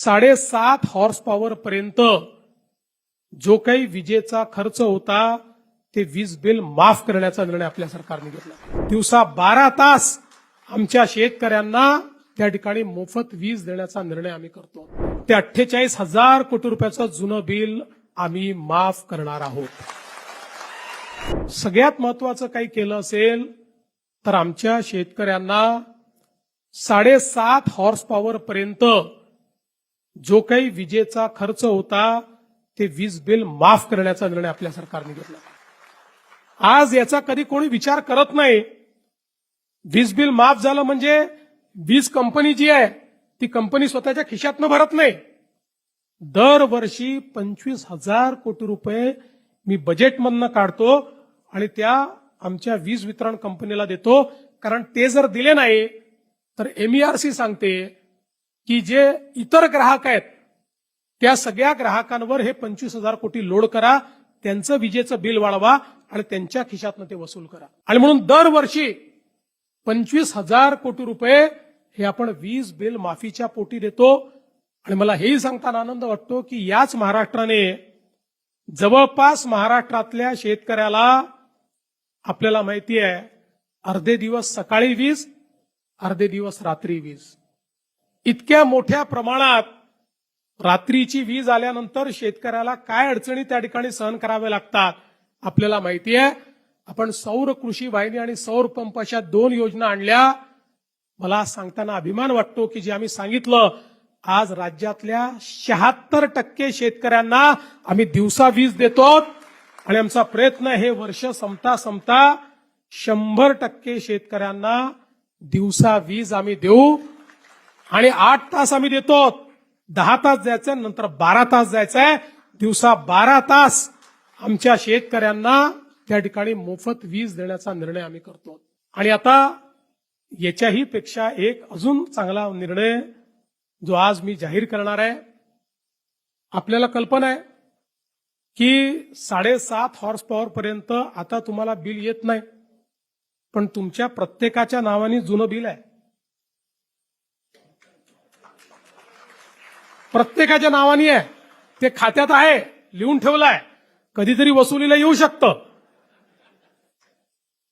7.5 horse power पर्यंत जो काही विजेचा खर्च होता ते वीज बिल माफ करण्याचा निर्णय आपल्या सरकारने घेतला। दिवसा 12 तास आमच्या शेतकऱ्यांना त्या ठिकाणी मोफत वीज देण्याचा निर्णय आम्ही करतो। ते 48,000 कोटी रुपयाचं जुनं बिल आम्ही माफ करणार आहोत। सगळ्यात महत्त्वाचं काही केलं असेल तर आमच्या शेतकऱ्यांना 7.5 हॉर्स पॉवर पर्यंत जो काही विजेचा खर्च होता ते वीज बिल माफ करण्याचा निर्णय आपल्या सरकारने घेतला। आज याचा कधी कोणी विचार करत नाही। वीज बिल माफ झालं म्हणजे वीज कंपनी जी आहे ती कंपनी स्वतःच्या खिशातनं भरत नाही। दरवर्षी 25,000 कोटी रुपये मी बजेटमधनं काढतो आणि त्या आमच्या वीज वितरण कंपनीला देतो, कारण ते जर दिले नाही तर MERC सांगते की जे इतर ग्राहक आहेत त्या सगळ्या ग्राहकांवर हे 25,000 कोटी लोड करा, त्यांचं विजेचं बिल वाढवा आणि त्यांच्या खिशातनं ते वसूल करा। आणि म्हणून दरवर्षी 25,000 कोटी रुपये हे आपण वीज बिल माफीच्या पोटी देतो। आणि मला हेही सांगताना आनंद वाटतो की याच महाराष्ट्राने जवळपास महाराष्ट्रातल्या शेतकऱ्याला आपल्याला माहिती आहे अर्धे दिवस सकाळी वीज, अर्धे दिवस रात्री वीज, इतक्या मोठ्या प्रमाणात रात्रीची वीज आल्यानंतर शेतकऱ्याला काय अडचणी त्या ठिकाणी सहन कराव्या लागतात आपल्याला माहिती आहे। आपण सौर कृषी वाहिनी आणि सौर पंप अशा 2 योजना आणल्या। मला सांगताना अभिमान वाटतो की जे आम्ही सांगितलं आज राज्यातल्या 76% शेतकऱ्यांना आम्ही दिवसा वीज देतो आणि आमचा प्रयत्न हे वर्ष संपता 100% शेतकऱ्यांना दिवसा वीज आम्ही देऊ। आणि 8 तास आम्ही देतो, 10 तास जायचंय, नंतर 12 तास जायचंय। दिवसा 12 तास आमच्या शेतकऱ्यांना त्या ठिकाणी मोफत वीज देण्याचा निर्णय आम्ही करतो। आणि आता याच्याही पेक्षा एक अजून चांगला निर्णय जो आज मी जाहीर करणार आहे। आपल्याला कल्पना आहे की 7.5 हॉर्स पॉवर पर्यंत आता तुम्हाला बिल येत नाही, पण तुमच्या प्रत्येकाच्या नावाने जुनं बिल आहे। प्रत्येकाच्या नावाने आहे, ते खात्यात आहे, लिहून ठेवलं आहे, कधीतरी वसुलीला येऊ शकतं।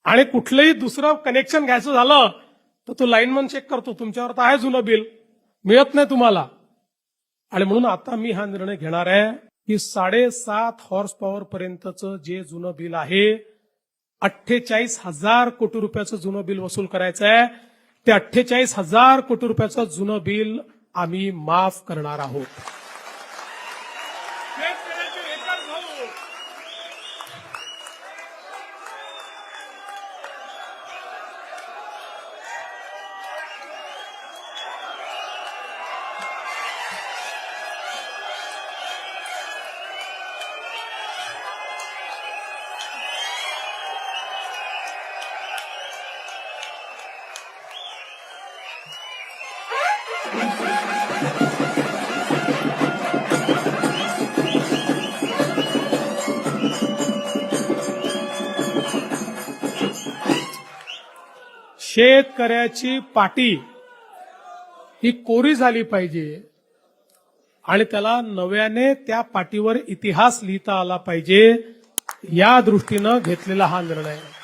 आणि कुठलंही दुसरं कनेक्शन घ्यायचं झालं तर तो लाईनमन चेक करतो, तुमच्यावर तर आहे जुनं बिल, मिळत नाही तुम्हाला। आणि म्हणून आता मी हा निर्णय घेणार आहे की 7.5 हॉर्स पॉवर पर्यंतचं जे जुनं बिल आहे 48,000 कोटी रुपयाचं जुनं बिल वसूल करायचं आहे। ते 48,000 कोटी रुपयाचं जुनं बिल आम्ही माफ करणार आहोत। शेतकऱ्याची पाटी ही कोरी झाली पाहिजे आणि त्याला नव्याने त्या पाटीवर इतिहास लिहिता आला पाहिजे, या दृष्टीनं घेतलेला हा निर्णय आहे।